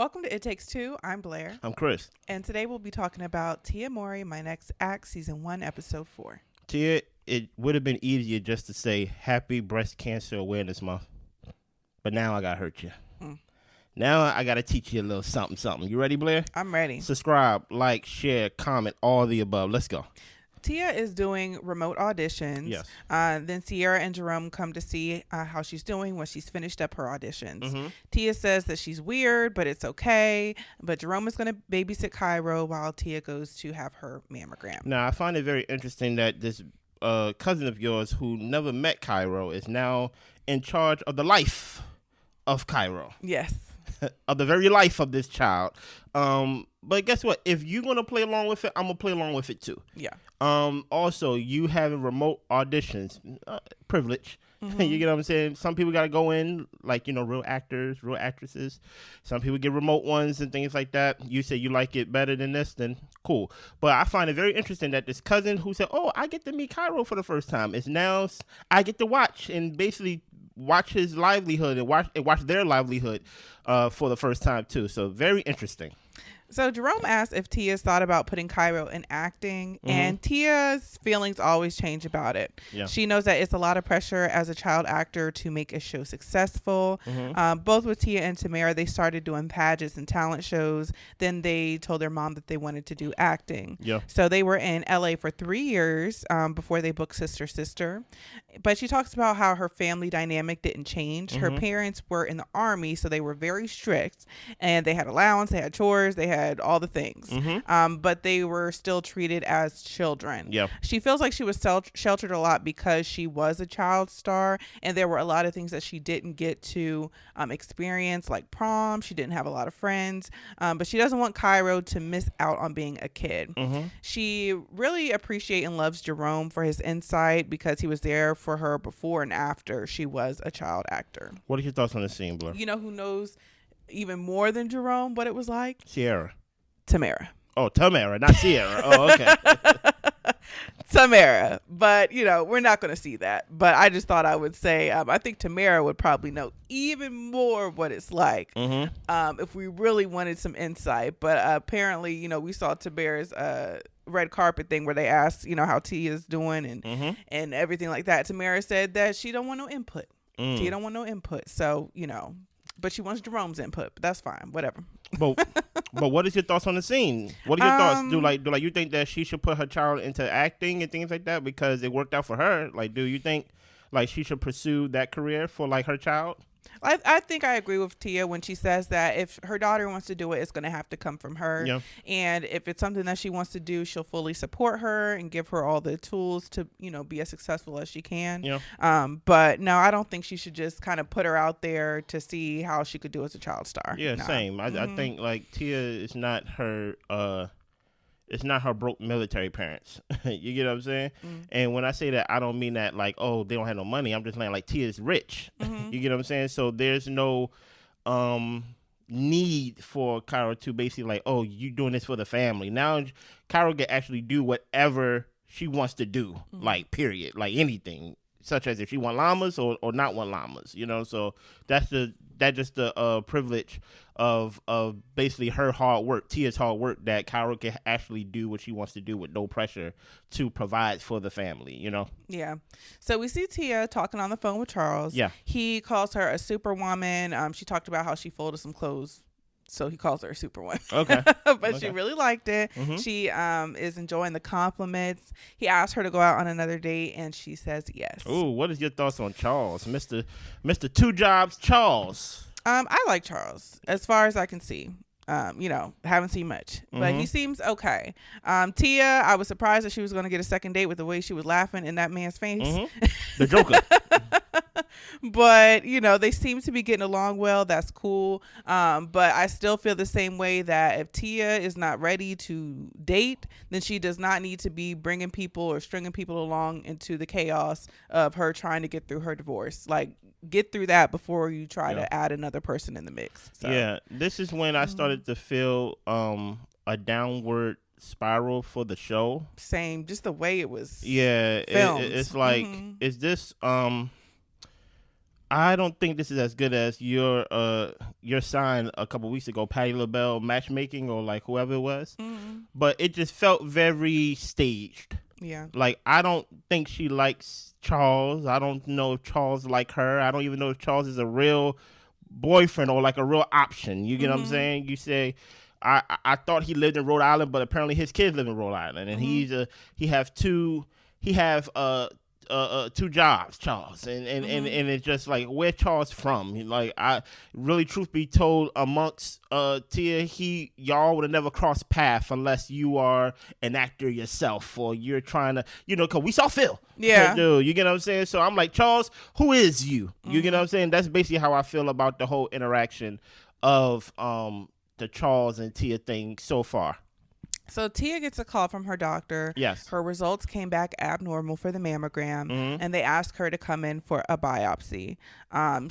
Welcome to It Takes Two. I'm Blair. I'm Chris. And today we'll be talking about Tia Mowry, My Next Act, Season 1, Episode 4. Tia, it would have been easier just to say Happy Breast Cancer Awareness Month. But now I got to hurt you. Now I got to teach you a little something. You ready, Blair? I'm ready. Subscribe, like, share, comment, all the above. Let's go. Tia is doing remote auditions. Yes. Then Sierra and Jerome come to see how she's doing when she's finished up her auditions. Mm-hmm. Tia says that she's weird, but it's okay. But Jerome is going to babysit Cairo while Tia goes to have her mammogram. Now, I find it very interesting that this cousin of yours who never met Cairo is now in charge of the life of Cairo. Yes. Of the very life of this child. But guess what? If you're going to play along with it, I'm going to play along with it too. Yeah. Also, you having remote auditions, privilege. Mm-hmm. You get what I'm saying? Some people got to go in, like, real actors, real actresses. Some people get remote ones and things like that. You say you like it better than this, then cool. But I find it very interesting that this cousin who said, oh, I get to meet Cairo for the first time, is now, I get to watch and basically watch his livelihood and watch their livelihood for the first time too. So very interesting. So Jerome asked if Tia's thought about putting Cairo in acting, and Tia's feelings always change about it. Yeah. She knows that it's a lot of pressure as a child actor to make a show successful. Both with Tia and Tamera, they started doing pageants and talent shows. Then they told their mom that they wanted to do acting. Yeah. So they were in LA for 3 years before they booked Sister. But she talks about how her family dynamic didn't change. Her parents were in the Army, so they were very strict, and they had allowance, they had chores, they had all the things. But they were still treated as children. Yeah. She feels like she was sheltered a lot because she was a child star, and there were a lot of things that she didn't get to experience, like prom. She didn't have a lot of friends, but she doesn't want Cairo to miss out on being a kid. She really appreciates and loves Jerome for his insight because he was there for her before and after she was a child actor. What are your thoughts on the scene, Blur? You know who knows even more than Jerome what it was like? Sierra. Tamera. Oh, Tamara, not Sierra. Oh, okay. Tamera. But, we're not going to see that. But I just thought I would say, I think Tamera would probably know even more what it's like if we really wanted some insight. But apparently, we saw Tamera's red carpet thing where they asked, how Tia's doing and everything like that. Tamera said that she don't want no input. Tia don't want no input. So, but she wants Jerome's input. But that's fine. Whatever. But what is your thoughts on the scene? What are your thoughts? Do you think that she should put her child into acting and things like that because it worked out for her? Like, do you think like she should pursue that career for like her child? I think I agree with Tia when she says that if her daughter wants to do it, it's going to have to come from her. Yeah. And if it's something that she wants to do, she'll fully support her and give her all the tools to, be as successful as she can. Yeah. But no, I don't think she should just kind of put her out there to see how she could do as a child star. Yeah, no. Same. I think like Tia is not her it's not her broke military parents. You get what I'm saying? And when I say that, I don't mean that like, oh, they don't have no money. I'm just saying like Tia's rich. You get what I'm saying? So there's no need for Cairo to basically like, oh, you doing this for the family. Now Cairo can actually do whatever she wants to do, like period, like anything, such as if she want llamas or not want llamas, So that's just the privilege of basically her hard work, Tia's hard work, that Cairo can actually do what she wants to do with no pressure to provide for the family, Yeah. So we see Tia talking on the phone with Charles. Yeah. He calls her a superwoman. She talked about how she folded some clothes, so he calls her a superwoman. Okay. But she really liked it. She is enjoying the compliments. He asked her to go out on another date, and she says yes. Ooh, what is your thoughts on Charles, Mr. Two Jobs Charles? I like Charles as far as I can see. Haven't seen much, but he seems okay. Tia, I was surprised that she was going to get a second date with the way she was laughing in that man's face. The Joker. But, they seem to be getting along well. That's cool. But I still feel the same way that if Tia is not ready to date, then she does not need to be bringing people or stringing people along into the chaos of her trying to get through her divorce. Like, get through that before you try to add another person in the mix. So. Yeah, this is when I started to feel a downward spiral for the show. Same, just the way it was. Yeah, filmed. it's like, is this I don't think this is as good as your sign a couple weeks ago, Patti LaBelle matchmaking or like whoever it was. But it just felt very staged. Yeah. Like, I don't think she likes Charles. I don't know if Charles like her. I don't even know if Charles is a real boyfriend or like a real option. You get what I'm saying? You say, I thought he lived in Rhode Island, but apparently his kids live in Rhode Island, and he have two jobs, Charles, and it's just like, where Charles from? Like, I really, truth be told, amongst Tia, y'all would have never crossed paths unless you are an actor yourself or you're trying to, because we saw Phil. Yeah, dude, you get what I'm saying? So I'm like, Charles, who is you? You get what I'm saying? That's basically how I feel about the whole interaction of the Charles and Tia thing so far. So Tia gets a call from her doctor. Yes. Her results came back abnormal for the mammogram, and they asked her to come in for a biopsy.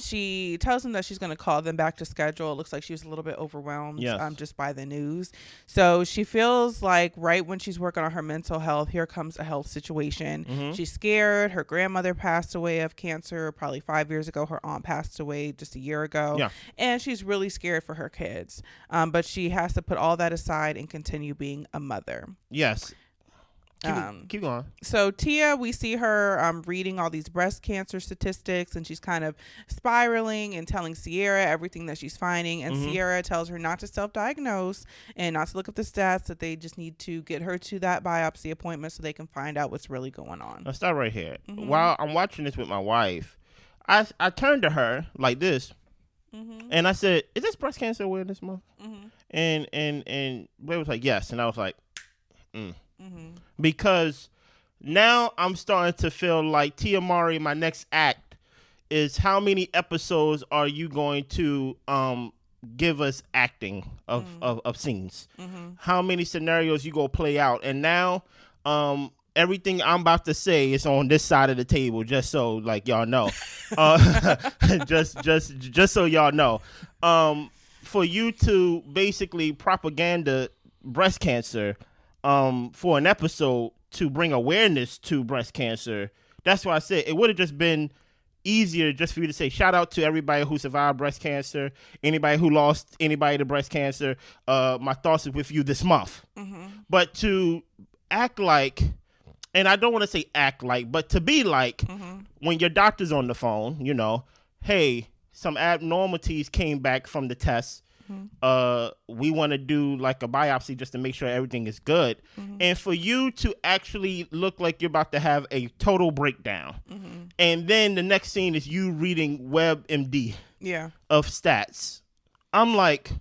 She tells them that she's going to call them back to schedule. It looks like she was a little bit overwhelmed just by the news. So she feels like right when she's working on her mental health, here comes a health situation. She's scared. Her grandmother passed away of cancer probably 5 years ago. Her aunt passed away just a year ago. Yeah. And she's really scared for her kids. But she has to put all that aside and continue being a mother. Yes. Keep going. So Tia, we see her reading all these breast cancer statistics, and she's kind of spiraling and telling Sierra everything that she's finding. And Sierra tells her not to self-diagnose and not to look up the stats, that they just need to get her to that biopsy appointment so they can find out what's really going on. Let's start right here. While I'm watching this with my wife, I turned to her like this, and I said, "Is this breast cancer awareness month?" And Ray was like, "Yes," and I was like, because now I'm starting to feel like, Tia Mowry, my next act is, how many episodes are you going to give us acting of scenes? How many scenarios you go play out? And now everything I'm about to say is on this side of the table, just so like y'all know. Just so y'all know. For you to basically propaganda breast cancer for an episode to bring awareness to breast cancer, that's why I said it would have just been easier just for you to say, shout out to everybody who survived breast cancer, anybody who lost anybody to breast cancer, my thoughts are with you this month. But to act like, and I don't want to say act like, but to be like, when your doctor's on the phone, hey, some abnormalities came back from the test. We want to do like a biopsy just to make sure everything is good. And for you to actually look like you're about to have a total breakdown. And then the next scene is you reading WebMD of stats. I'm like,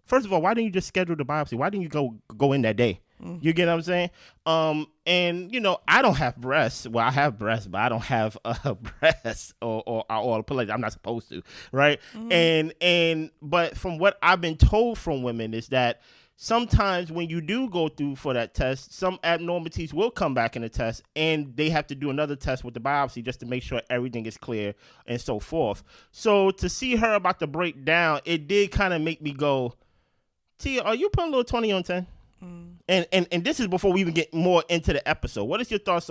first of all, why didn't you just schedule the biopsy? Why didn't you go in that day? You get what I'm saying? And I don't have breasts. Well, I have breasts, but I don't have breasts or put like, I'm not supposed to, right? But from what I've been told from women is that sometimes when you do go through for that test, some abnormalities will come back in the test, and they have to do another test with the biopsy just to make sure everything is clear and so forth. So to see her about to break down, it did kind of make me go, Tia, are you putting a little 20 on 10? And this is before we even get more into the episode. What is your thoughts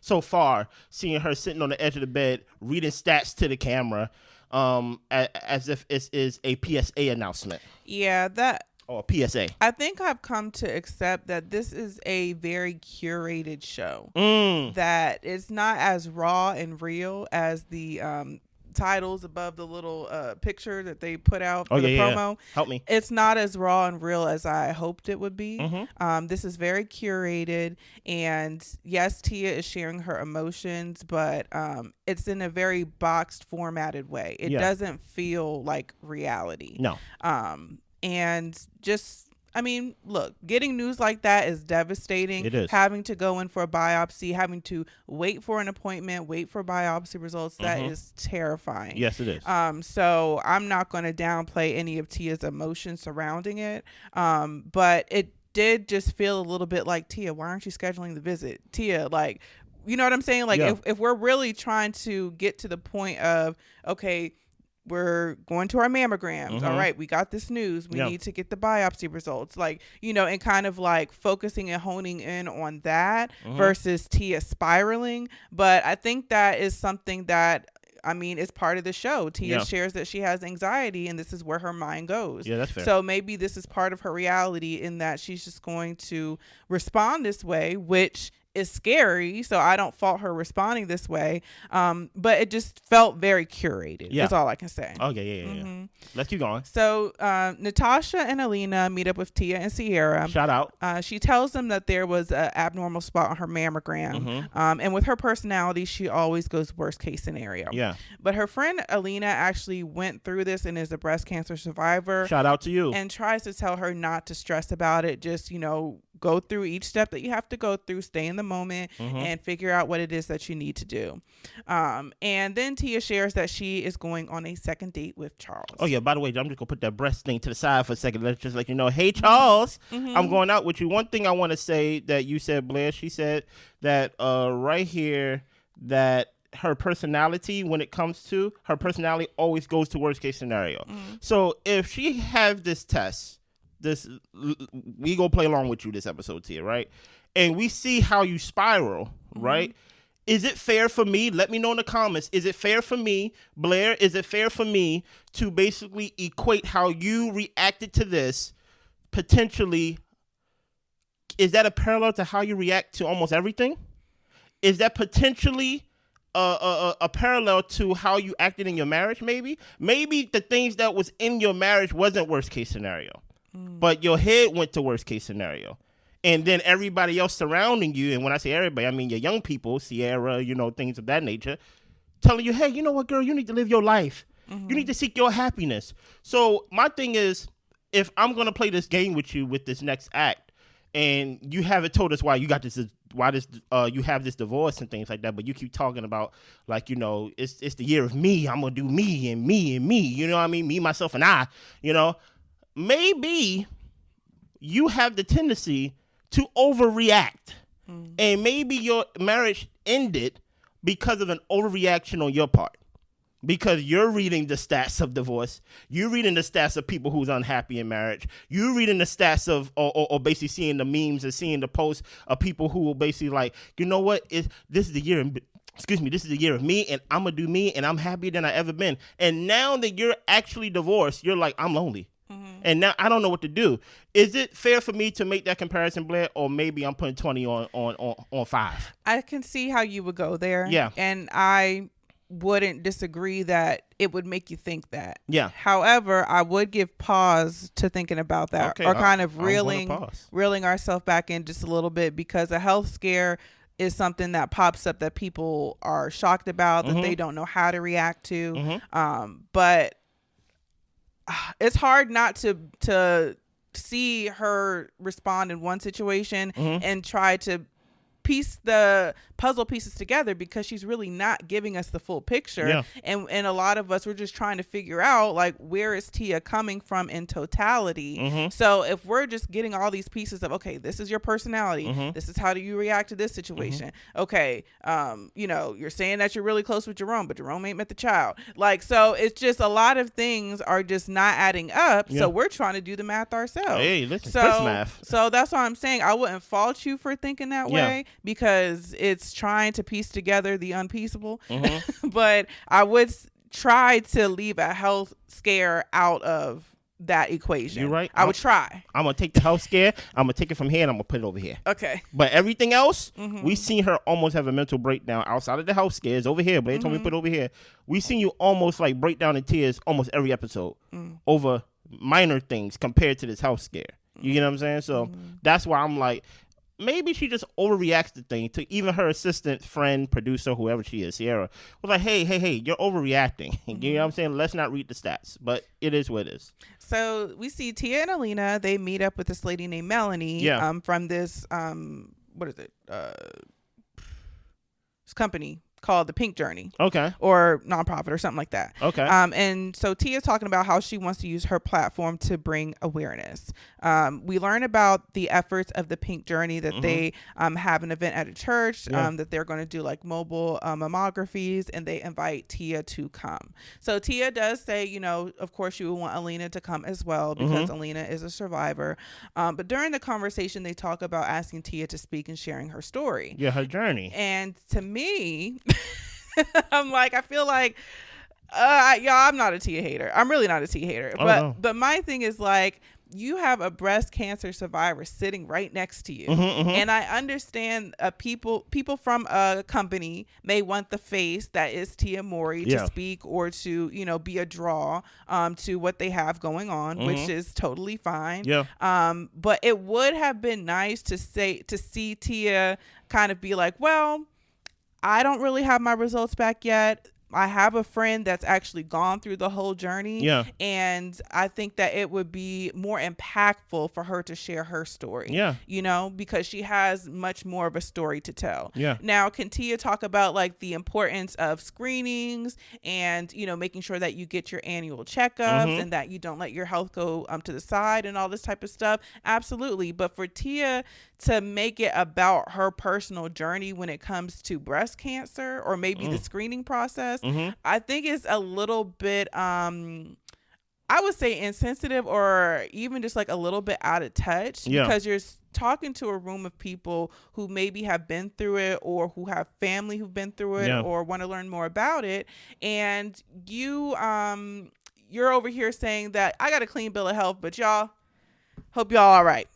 so far seeing her sitting on the edge of the bed reading stats to the camera, as if it is a PSA announcement? Or a PSA. I think I've come to accept that this is a very curated show. That it's not as raw and real as the titles above the little picture that they put out for the promo. Help me. It's not as raw and real as I hoped it would be. This is very curated, and yes, Tia is sharing her emotions, but it's in a very boxed, formatted way. It doesn't feel like reality. No. And just, I mean, look, getting news like that is devastating. It is. Having to go in for a biopsy, having to wait for an appointment, wait for biopsy results, that is terrifying. Yes, it is. So I'm not going to downplay any of Tia's emotions surrounding it. But it did just feel a little bit like, Tia, why aren't you scheduling the visit? Tia, like, you know what I'm saying? Like, if we're really trying to get to the point of, okay, we're going to our mammograms. All right, we got this news. We need to get the biopsy results. Like, and kind of like focusing and honing in on that versus Tia spiraling. But I think that is something that I mean, it's part of the show. Tia shares that she has anxiety and this is where her mind goes. Yeah, that's fair. So maybe this is part of her reality in that she's just going to respond this way, which is scary. So I don't fault her responding this way. But it just felt very curated. That's all I can say. Okay, yeah. Let's keep going. So Natasha and Alina meet up with Tia and Sierra. Shout out. She tells them that there was an abnormal spot on her mammogram. And with her personality, she always goes worst case scenario. Yeah. But her friend Alina actually went through this and is a breast cancer survivor. Shout out to you. And tries to tell her not to stress about it. Just, go through each step that you have to go through, stay in the moment, and figure out what it is that you need to do. And then Tia shares that she is going on a second date with Charles. Oh, yeah, by the way, I'm just going to put that breast thing to the side for a second. Let's just let you know, hey, Charles, I'm going out with you. One thing I want to say that you said, Blair, she said that right here that her personality, when it comes to her personality, always goes to worst case scenario. So if she have this test, we go play along with you this episode here, right? And we see how you spiral, right? Is it fair for me? Let me know in the comments. Is it fair for me, Blair? Is it fair for me to basically equate how you reacted to this potentially? Is that a parallel to how you react to almost everything? Is that potentially a parallel to how you acted in your marriage? Maybe the things that was in your marriage wasn't worst case scenario. But your head went to worst case scenario. And then everybody else surrounding you, and when I say everybody, I mean your young people, Sierra, things of that nature, telling you, hey, you know what, girl, you need to live your life. You need to seek your happiness. So my thing is, if I'm going to play this game with you with this next act, and you haven't told us why you got this, you have this divorce and things like that, but you keep talking about it's the year of me. I'm gonna do me and me and me. You know what I mean? Me, myself, and I. Maybe you have the tendency to overreact, and maybe your marriage ended because of an overreaction on your part. Because you're reading the stats of divorce, you're reading the stats of people who's unhappy in marriage, you're reading the stats of, or basically seeing the memes and seeing the posts of people who will basically like, you know what, this is the year of me, and I'm gonna do me, and I'm happier than I ever been. And now that you're actually divorced, you're like, I'm lonely. And now I don't know what to do. Is it fair for me to make that comparison, Blair, or maybe I'm putting 20 on 5? I can see how you would go there. Yeah. And I wouldn't disagree that it would make you think that. Yeah. However, I would give pause to thinking about that, or kind of reeling ourselves back in just a little bit, because a health scare is something that pops up that people are shocked about, that they don't know how to react to. But it's hard not to see her respond in one situation and try to piece the puzzle pieces together, because she's really not giving us the full picture. And a lot of us, we're just trying to figure out, like, where is Tia coming from in totality? So if we're just getting all these pieces of, okay, this is your personality, this is how do you react to this situation, okay, you're saying that you're really close with Jerome, but Jerome ain't met the child, like, so it's just a lot of things are just not adding up. So we're trying to do the math ourselves. Hey, listen, Chris math. So that's why I'm saying I wouldn't fault you for thinking that way, because it's trying to piece together the unpieceable. But I would try to leave a health scare out of that equation. You're right. I would try. I'm gonna take the health scare, I'm gonna take it from here, and I'm gonna put it over here. Okay. But everything else, we seen her almost have a mental breakdown outside of the health scares over here, but they told me to put it over here. We seen you almost like break down in tears almost every episode over minor things compared to this health scare. You get what I'm saying? So that's why I'm like, maybe she just overreacts to things. To even her assistant, friend, producer, whoever she is, Sierra, was like, hey, you're overreacting. You know what I'm saying? Let's not read the stats. But it is what it is. So we see Tia and Alina. They meet up with this lady named Melanie from this, what is it? This company called the Pink Journey. Okay. Or nonprofit or something like that. Okay. And so Tia's talking about how she wants to use her platform to bring awareness. We learn about the efforts of the Pink Journey, that they have an event at a church, that they're going to do like mobile mammographies, and they invite Tia to come. So Tia does say, of course you would want Alina to come as well, because Alina is a survivor. But during the conversation, they talk about asking Tia to speak and sharing her story. Yeah, her journey. And to me, I'm like, I feel like, y'all, I'm not a Tia hater. I'm really not a Tia hater. Oh, but no. but my thing is like, you have a breast cancer survivor sitting right next to you. And I understand people from a company may want the face that is Tia Mowry to speak or to, you know, be a draw to what they have going on, which is totally fine. But it would have been nice to see Tia kind of be like, well, I don't really have my results back yet. I have a friend that's actually gone through the whole journey. And I think that it would be more impactful for her to share her story. You know, because she has much more of a story to tell. Now, can Tia talk about like the importance of screenings and, you know, making sure that you get your annual checkups and that you don't let your health go to the side and all this type of stuff? Absolutely. But for Tia to make it about her personal journey when it comes to breast cancer or maybe the screening process, I think it's a little bit, I would say insensitive or even just like a little bit out of touch because you're talking to a room of people who maybe have been through it or who have family who've been through it or want to learn more about it. And you're over here saying that I got a clean bill of health, but y'all, hope y'all all right.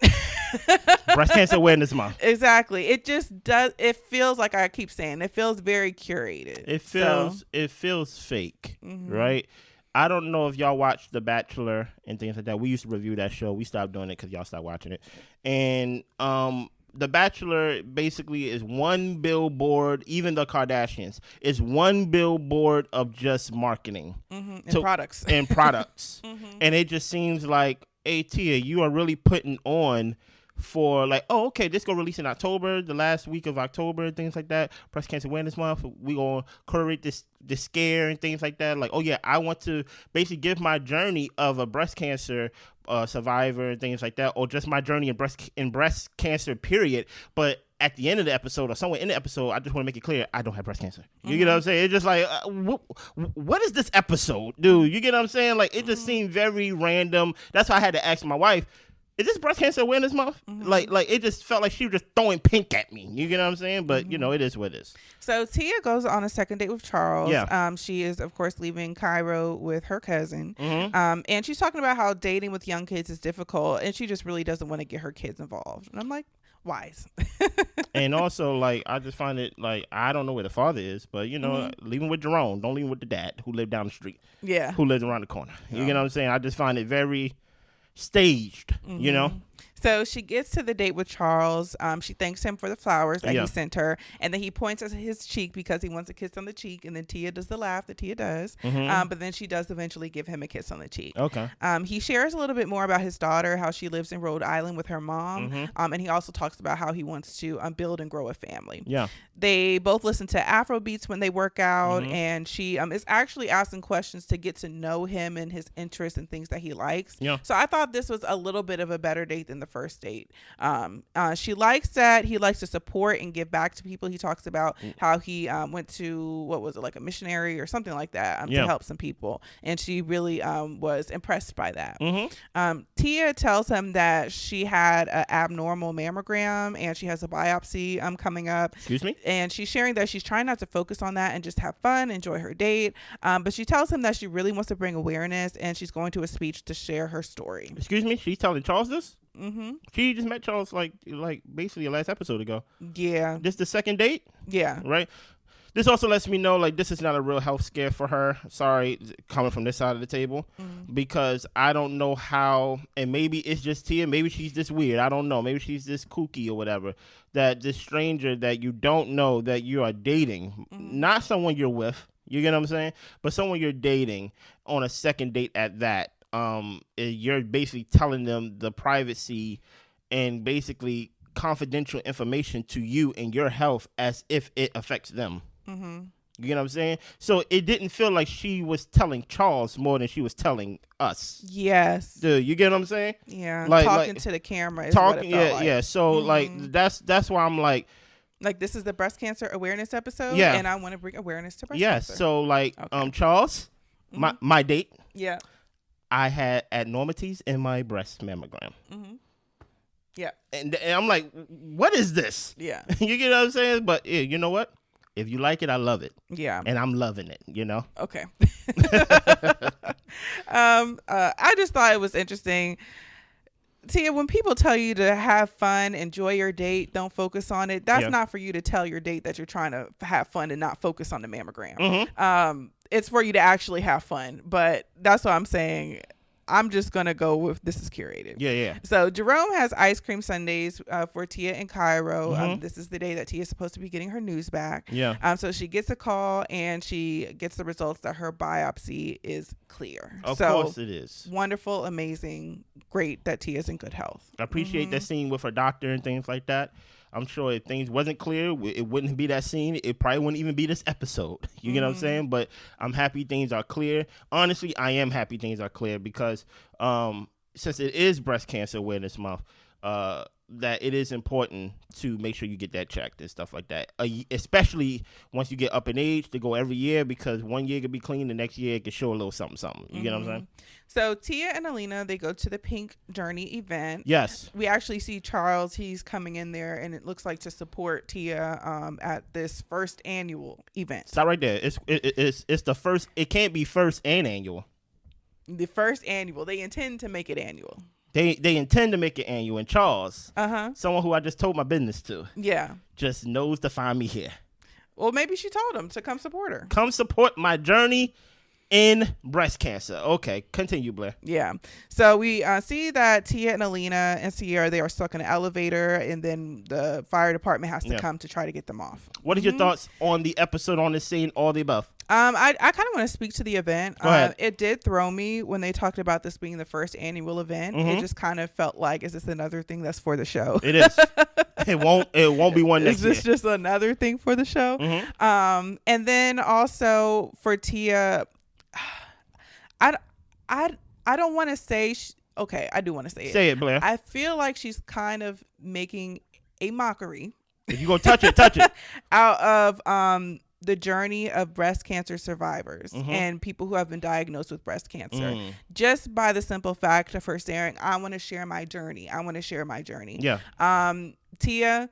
Breast Cancer Awareness Month. Exactly. It just does. It feels like I keep saying. It feels very curated. It feels fake, right? I don't know if y'all watch The Bachelor and things like that. We used to review that show. We stopped doing it because y'all stopped watching it. And The Bachelor basically is one billboard. Even the Kardashians is one billboard of just marketing and products and products. And it just seems like, hey, Tia, you are really putting on for like, oh, okay, this gonna release in October, the last week of October, things like that. Breast Cancer Awareness Month. We gonna curate this scare and things like that. Like, oh yeah, I want to basically give my journey of a breast cancer survivor and things like that, or just my journey in breast cancer period. But at the end of the episode or somewhere in the episode, I just want to make it clear I don't have breast cancer. You get what I'm saying? It's just like, what is this episode, dude? You get what I'm saying? Like, it just seemed very random. That's why I had to ask my wife, is this Breast Cancer Awareness Month? Like it just felt like she was just throwing pink at me. You get what I'm saying? But, you know, it is what it is. So Tia goes on a second date with Charles. She is, of course, leaving Cairo with her cousin. And she's talking about how dating with young kids is difficult. And she just really doesn't want to get her kids involved. And I'm like, wise. And also, like, I just find it, like, I don't know where the father is. But, you know, leaving with Jerome. Don't leave with the dad who lived down the street. Who lives around the corner. You get what I'm saying? I just find it very staged, you know? So she gets to the date with Charles. She thanks him for the flowers that he sent her. And then he points at his cheek because he wants a kiss on the cheek. And then Tia does the laugh that Tia does. But then she does eventually give him a kiss on the cheek. He shares a little bit more about his daughter, how she lives in Rhode Island with her mom. And he also talks about how he wants to build and grow a family. They both listen to Afro beats when they work out. And she is actually asking questions to get to know him and his interests and things that he likes. So I thought this was a little bit of a better date than the first date. She likes that he likes to support and give back to people. He talks about how he went to, what was it, like a missionary or something like that to help some people, and she really was impressed by that. Tia tells him that she had an abnormal mammogram and she has a biopsy coming up. Excuse me? And she's sharing that she's trying not to focus on that and just have fun, enjoy her date. But she tells him that she really wants to bring awareness, and she's going to a speech to share her story. Excuse me? She's telling Charles this? She just met Charles like basically the last episode ago. This the second date? Right? This also lets me know, like, this is not a real health scare for her. Sorry, coming from this side of the table. Because I don't know how, and maybe it's just Tia, maybe she's just weird. I don't know. Maybe she's just kooky or whatever. That this stranger that you don't know that you are dating, not someone you're with, you get what I'm saying? But someone you're dating on a second date at that. You're basically telling them the privacy and basically confidential information to you and your health as if it affects them. You get what I'm saying? So it didn't feel like she was telling Charles more than she was telling us. Dude, you get what I'm saying? Like, talking to the camera is what it felt like. So like that's why I'm like this is the breast cancer awareness episode, and I want to bring awareness to breast cancer. So like Charles, my date. I had abnormalities in my breast mammogram. And I'm like, what is this? You get what I'm saying? But you know what? If you like it, I love it. Yeah. And I'm loving it, you know? Okay. I just thought it was interesting. Tia, when people tell you to have fun, enjoy your date, don't focus on it, that's not for you to tell your date that you're trying to have fun and not focus on the mammogram. It's for you to actually have fun. But that's what I'm saying. I'm just going to go with this is curated. Yeah. So Jerome has ice cream sundaes for Tia in Cairo. This is the day that Tia is supposed to be getting her news back. Yeah. So she gets a call and she gets the results that her biopsy is clear. Of course it is. Wonderful, amazing, great that Tia's in good health. I appreciate that scene with her doctor and things like that. I'm sure if things wasn't clear, it wouldn't be that scene. It probably wouldn't even be this episode. You get what I'm saying? But I'm happy things are clear. Honestly, I am happy things are clear because since it is Breast Cancer Awareness Month, that it is important to make sure you get that checked and stuff like that. Especially once you get up in age, to go every year, because one year could be clean, the next year it could show a little something. You get what I'm saying? So Tia and Alina, they go to the Pink Journey event. Yes. We actually see Charles. He's coming in there, and it looks like to support Tia at this first annual event. Stop right there. It's the first. It can't be first and annual. The first annual. They intend to make it annual. They intend to make it annual. And Charles, someone who I just told my business to, just knows to find me here. Well, maybe she told him to come support her. Come support my journey in breast cancer. Okay, continue, Blair. Yeah. So we see that Tia and Alina and Sierra, they are stuck in an elevator, and then the fire department has to come to try to get them off. What are your thoughts on the episode, on the scene, all the above? I kind of want to speak to the event. Go ahead. It did throw me when they talked about this being the first annual event. It just kind of felt like, is this another thing that's for the show? It is. It won't be one next year. Is this just another thing for the show? And then also for Tia, I don't want to say okay, I do want to say it. Say it, Blair. I feel like she's kind of making a mockery. If you're gonna touch it, touch it. Out of the journey of breast cancer survivors and people who have been diagnosed with breast cancer, just by the simple fact of her saying, I want to share my journey. I want to share my journey. Yeah. Tia,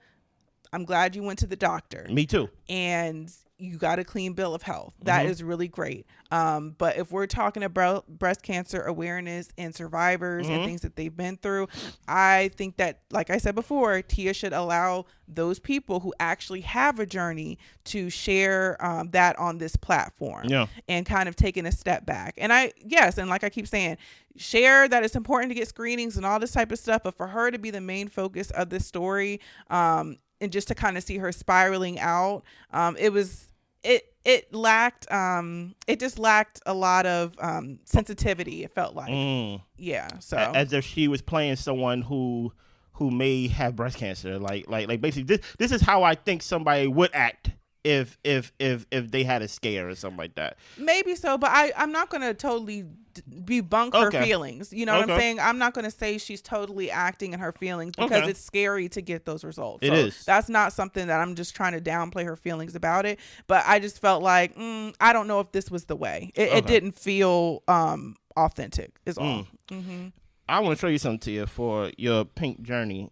I'm glad you went to the doctor. Me too. And you got a clean bill of health. That is really great. But if we're talking about breast cancer awareness and survivors and things that they've been through, I think that, like I said before, Tia should allow those people who actually have a journey to share that on this platform and kind of taking a step back. And and like I keep saying, share that it's important to get screenings and all this type of stuff. But for her to be the main focus of this story, and just to kind of see her spiraling out, it lacked it just lacked a lot of sensitivity, it felt like. So as if she was playing someone who may have breast cancer, like basically this is how I think somebody would act if they had a scare or something like that. Maybe so, but I'm not going to totally debunk her feelings. You know what I'm saying? I'm not going to say she's totally acting in her feelings, because it's scary to get those results. It is. That's not something that I'm just trying to downplay her feelings about it. But I just felt like, I don't know if this was the way. It didn't feel authentic is all. I want to show you something, Tia, for your Pink Journey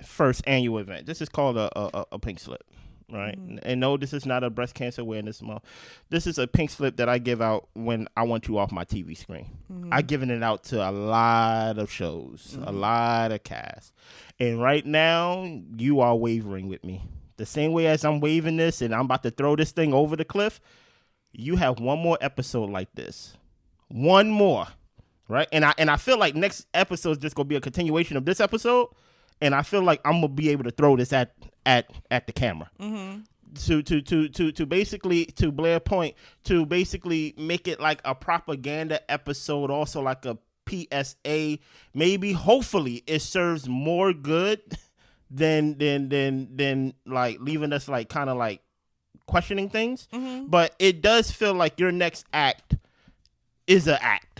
first annual event. This is called a pink slip. Right. And no, this is not a breast cancer awareness month. This is a pink slip that I give out when I want you off my TV screen. I've given it out to a lot of shows, a lot of casts. And right now, you are wavering with me. The same way as I'm waving this and I'm about to throw this thing over the cliff, you have one more episode like this. One more. Right. And I feel like next episode is just going to be a continuation of this episode. And I feel like I'm going to be able to throw this at the camera. To basically, to Blair's point, to basically make it like a propaganda episode, also like a PSA. Maybe, hopefully, it serves more good than like leaving us like kind of like questioning things. But it does feel like your next act is an act.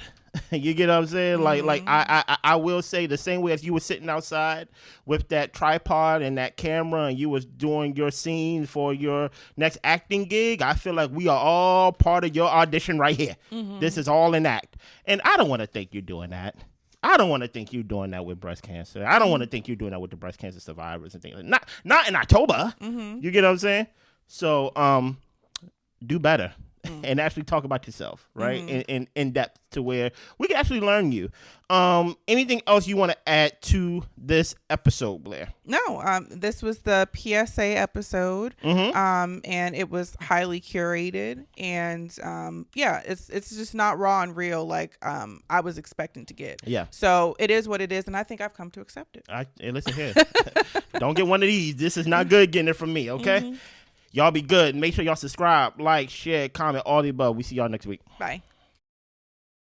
You get what I'm saying? Like I will say, the same way as you were sitting outside with that tripod and that camera and you was doing your scene for your next acting gig, I feel like we are all part of your audition right here. This is all an act. And I don't want to think you're doing that. I don't want to think you're doing that with breast cancer. I don't want to think you're doing that with the breast cancer survivors and things like that. Not in October. You get what I'm saying? So do better. And actually talk about yourself, right? In depth to where we can actually learn you. Anything else you want to add to this episode, Blair? No, this was the PSA episode, and it was highly curated, and it's just not raw and real like I was expecting to get. Yeah. So it is what it is, and I think I've come to accept it. Hey, listen here, don't get one of these. This is not good getting it from me, okay? Y'all be good. Make sure y'all subscribe, like, share, comment, all the above. We see y'all next week. Bye.